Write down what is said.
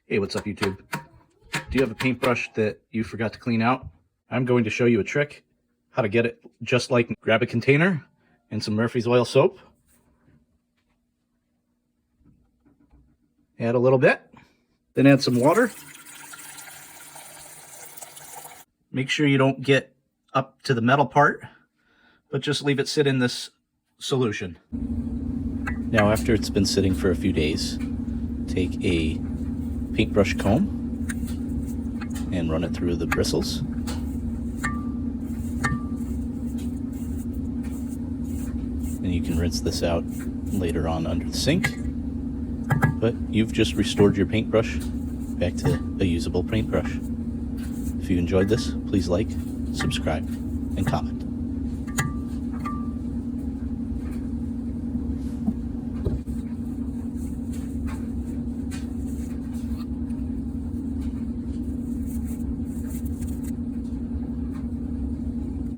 Hey, what's up YouTube? Do you have a paintbrush that you forgot to clean out? I'm going to show you a trick how to get it just like. Grab a container and some Murphy's oil soap. Add a little bit. Then add some water. Make sure you don't get up to the metal part, but just leave it sit in this solution. Now after it's been sitting for a few days, take a paintbrush comb and run it through the bristles. And you can rinse this out later on under the sink. But you've just restored your paintbrush back to a usable paintbrush. If you enjoyed this, please like, subscribe, and comment.